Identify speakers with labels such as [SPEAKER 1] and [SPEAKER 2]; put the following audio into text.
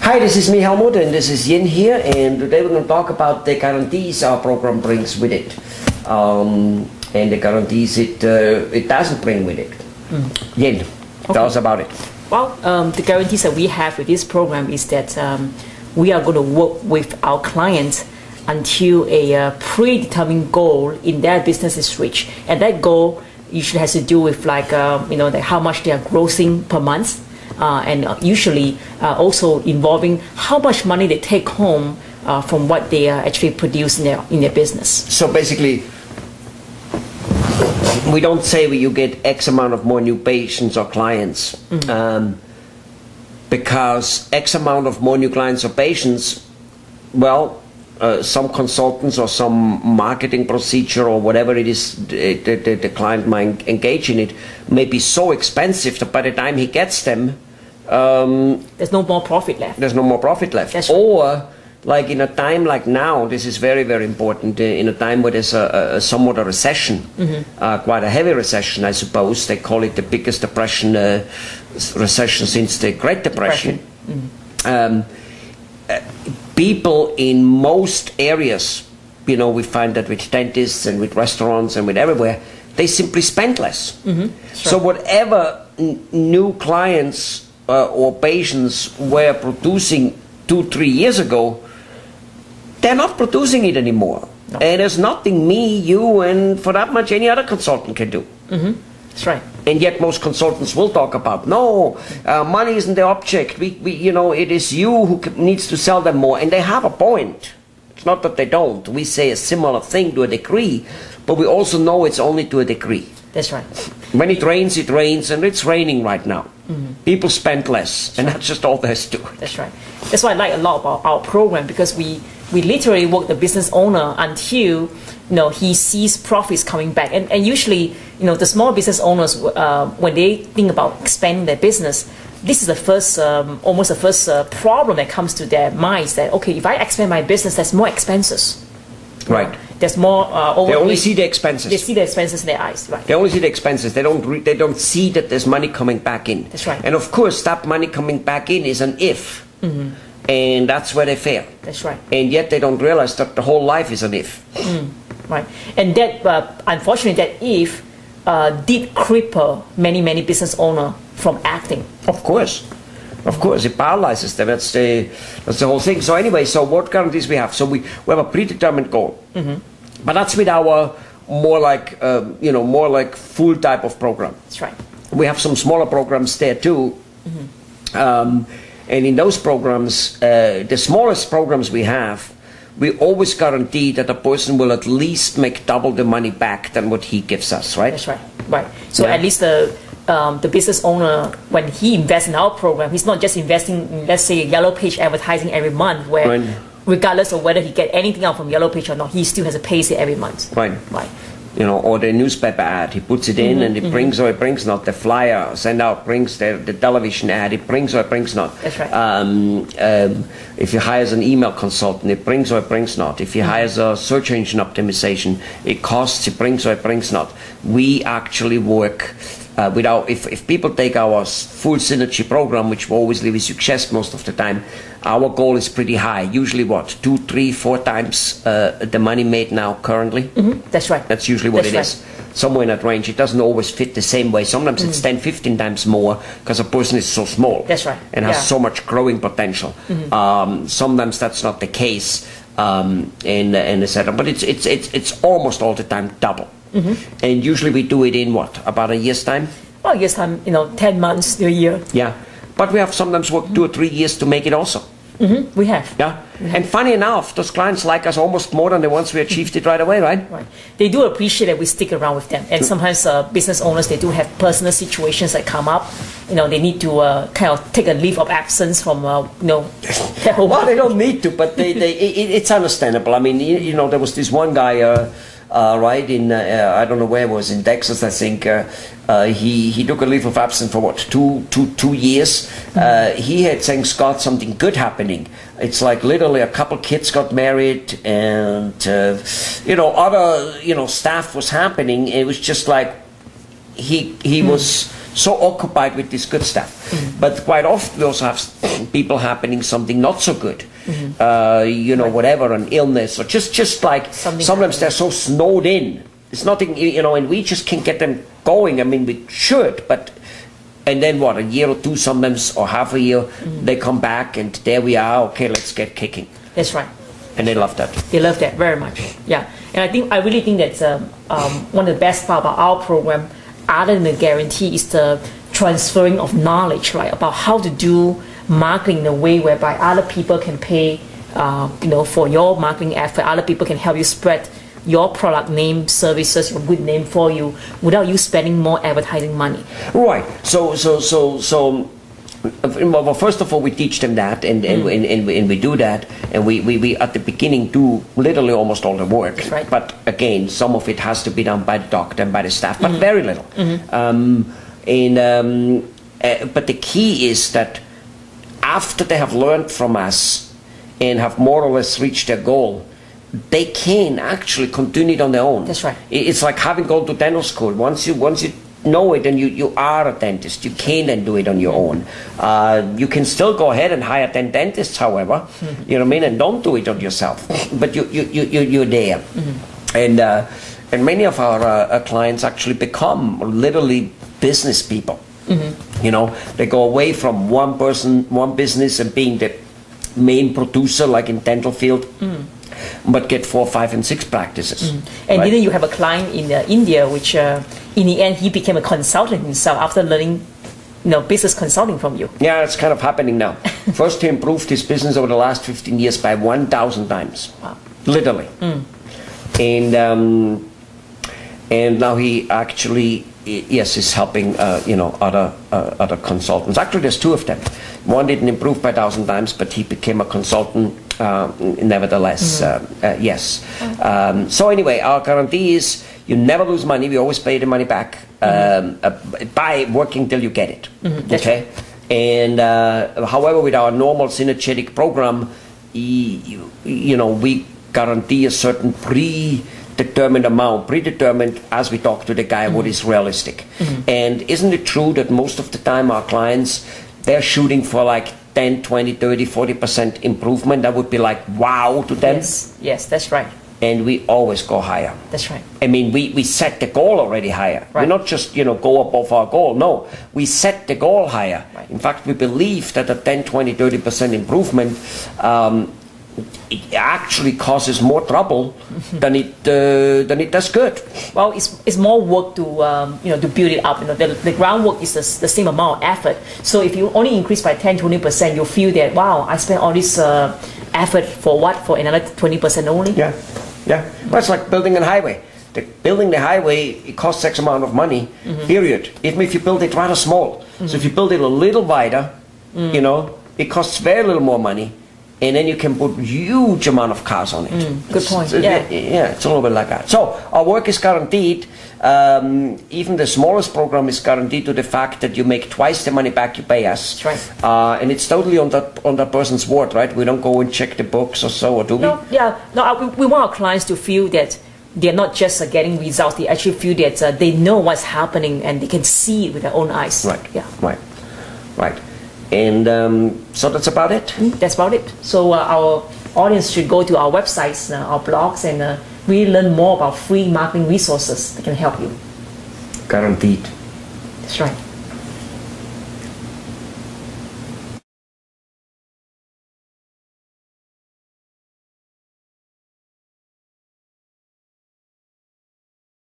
[SPEAKER 1] Hi, this is me, Helmut, and this is Yin here, and today we're going to talk about the guarantees our program brings with it, and the guarantees it doesn't bring with it. Yin, tell us about it.
[SPEAKER 2] Well, the guarantees that we have with this program is that we are going to work with our clients until a predetermined goal in their business is reached, and that goal usually has to do with like how much they are grossing per month. And usually also involving how much money they take home from what they actually produce in their business.
[SPEAKER 1] So basically, we don't say you get X amount of more new patients or clients, because X amount of more new clients or patients, well, some consultants or some marketing procedure or whatever it is the client might engage in it may be so expensive that by the time he gets them,
[SPEAKER 2] there's no more profit left.
[SPEAKER 1] There's no more profit left.
[SPEAKER 2] That's right.
[SPEAKER 1] Or, like in a time like now, this is very, very important, in a time where there's somewhat a recession, quite a heavy recession, I suppose. They call it the biggest recession since the Great Depression. People in most areas, we find that with dentists and with restaurants and with everywhere, they simply spend less. So whatever new clients or patients were producing 2-3 years ago, they're not producing it anymore. No. And there's nothing me, you, and for that much any other consultant can do.
[SPEAKER 2] That's right.
[SPEAKER 1] And yet most consultants will talk about, no, money isn't the object. It is you who needs to sell them more. And they have a point. It's not that they don't. We say a similar thing to a degree, but we also know it's only to a degree.
[SPEAKER 2] That's right.
[SPEAKER 1] When it rains, and it's raining right now. People spend less, and that's just all there is to it.
[SPEAKER 2] That's right. That's why I like a lot about our program, because we literally work the business owner until he sees profits coming back. And usually, the small business owners, when they think about expanding their business, this is the first, almost the first problem that comes to their minds, that, okay, if I expand my business, there's more expenses.
[SPEAKER 1] Right.
[SPEAKER 2] There's more.
[SPEAKER 1] They only see the expenses.
[SPEAKER 2] They see the expenses in their eyes. Right.
[SPEAKER 1] They only see the expenses. They don't see that there's money coming back in.
[SPEAKER 2] That's right.
[SPEAKER 1] And of course, that money coming back in is an if, and that's where they fail.
[SPEAKER 2] That's right.
[SPEAKER 1] And yet they don't realize that the whole life is an if.
[SPEAKER 2] Right. And that, unfortunately, that if did cripple many business owners from acting.
[SPEAKER 1] Of course. Of course, it paralyzes them. That's the whole thing. So anyway, so what guarantees we have? So we have a predetermined goal, but that's with our more like full type of program.
[SPEAKER 2] That's right.
[SPEAKER 1] We have some smaller programs there too, and in those programs, the smallest programs we have, we always guarantee that a person will at least make double the money back than what he gives us. Right.
[SPEAKER 2] That's right. Right. So at least the business owner, when he invests in our program, he's not just investing in, let's say, Yellow Page advertising every month, where regardless of whether he get anything out from Yellow Page or not, he still has to pay it every month.
[SPEAKER 1] Right.
[SPEAKER 2] Right.
[SPEAKER 1] Or the newspaper ad, he puts it in and it brings or it brings not. The flyer send out brings the television ad, it brings or it brings not.
[SPEAKER 2] That's right.
[SPEAKER 1] If he hires an email consultant, it brings or it brings not. If he hires a search engine optimization, it costs, it brings or it brings not. We actually work if people take our full synergy program, which we always we suggest most of the time, our goal is pretty high. Usually what, 2, 3, 4 times the money made now currently?
[SPEAKER 2] That's right.
[SPEAKER 1] That's usually what it is. Somewhere in that range. It doesn't always fit the same way. Sometimes it's 10, 15 times more because a person is so small.
[SPEAKER 2] That's right.
[SPEAKER 1] And has so much growing potential. Sometimes that's not the case, and etc. But it's almost all the time double. And usually we do it in what? About a year's time?
[SPEAKER 2] Well, a year's time, 10 months to a year.
[SPEAKER 1] Yeah. But we have sometimes worked 2 or 3 years to make it also.
[SPEAKER 2] We have.
[SPEAKER 1] Yeah. And funny enough, those clients like us almost more than the ones we achieved it right away, right?
[SPEAKER 2] Right. They do appreciate that we stick around with them. And sometimes business owners, they do have personal situations that come up. They need to kind of take a leave of absence from,
[SPEAKER 1] Well, they don't need to, but it's understandable. I mean, there was this one guy, right in I don't know where it was, in Texas, I think. He took a leave of absence for what, two years. He had, thanks God, something good happening. It's like literally a couple kids got married, and other staff was happening. It was just like he was so occupied with this good stuff. But quite often we also have people happening something not so good. Whatever, an illness, or just like sometimes they're so snowed in. It's nothing, and we just can't get them going. I mean, we should, but and then what? A year or two, sometimes, or half a year, they come back, and there we are. Okay, let's get kicking.
[SPEAKER 2] That's right.
[SPEAKER 1] And they love that.
[SPEAKER 2] They love that very much. Yeah, and I really think that's one of the best part about our program, other than the guarantee, is the transferring of knowledge, right, about how to do marketing in a way whereby other people can pay, for your marketing effort. Other people can help you spread your product name, services, your good name for you without you spending more advertising money.
[SPEAKER 1] Right. So well, first of all, we teach them that, and we do that, and we at the beginning do literally almost all the work.
[SPEAKER 2] Right.
[SPEAKER 1] But again, some of it has to be done by the doctor and by the staff, but very little. But the key is that after they have learned from us and have more or less reached their goal, they can actually continue it on their own.
[SPEAKER 2] That's right.
[SPEAKER 1] It's like having gone to dental school. Once you know it and you are a dentist, you can then do it on your own. You can still go ahead and hire 10 dentists, however, you know what I mean, and don't do it on yourself. But you're there. And many of our clients actually become literally business people. They go away from one business and being the main producer, like in dental field, but get 4, 5, and 6 practices.
[SPEAKER 2] And didn't you have a client in India, which in the end he became a consultant himself after learning, business consulting from you?
[SPEAKER 1] Yeah, it's kind of happening now. First, he improved his business over the last 15 years by 1,000 times, literally. And now he actually, is helping other consultants. Actually, there's 2 of them. One didn't improve by 1,000 times, but he became a consultant nevertheless. Yes. So anyway, our guarantee is you never lose money. We always pay the money back by working till you get it. Okay. And however, with our normal synergetic program, we guarantee a certain predetermined amount, predetermined as we talk to the guy what is realistic. And isn't it true that most of the time our clients, they're shooting for like 10, 20, 30, 40% improvement? That would be like wow to them.
[SPEAKER 2] Yes, that's right.
[SPEAKER 1] And we always go higher.
[SPEAKER 2] That's right.
[SPEAKER 1] I mean, we set the goal already higher.
[SPEAKER 2] Right.
[SPEAKER 1] We're not just, go above our goal. No, we set the goal higher.
[SPEAKER 2] Right.
[SPEAKER 1] In fact, we believe that a 10, 20, 30% improvement it actually causes more trouble than it does good.
[SPEAKER 2] Well, it's more work to build it up. The groundwork is the same amount of effort. So if you only increase by 10-20%, you'll feel that wow, I spent all this effort for what? For another 20% only.
[SPEAKER 1] Yeah. Well, it's like building a highway. Building the highway, it costs X amount of money. Period. Even if you build it rather small. So if you build it a little wider, it costs very little more money. And then you can put huge amount of cars on it.
[SPEAKER 2] Good point.
[SPEAKER 1] It's a little bit like that. So our work is guaranteed. Even the smallest program is guaranteed to the fact that you make twice the money back you pay us.
[SPEAKER 2] That's right.
[SPEAKER 1] And it's totally on that person's word, right? We don't go and check the books or so, or do we?
[SPEAKER 2] No, we want our clients to feel that they're not just getting results. They actually feel that they know what's happening and they can see it with their own eyes.
[SPEAKER 1] Right.
[SPEAKER 2] Yeah.
[SPEAKER 1] Right. And so that's about it.
[SPEAKER 2] That's about it. So our audience should go to our websites, our blogs, and really learn more about free marketing resources that can help you.
[SPEAKER 1] Guaranteed.
[SPEAKER 2] That's right.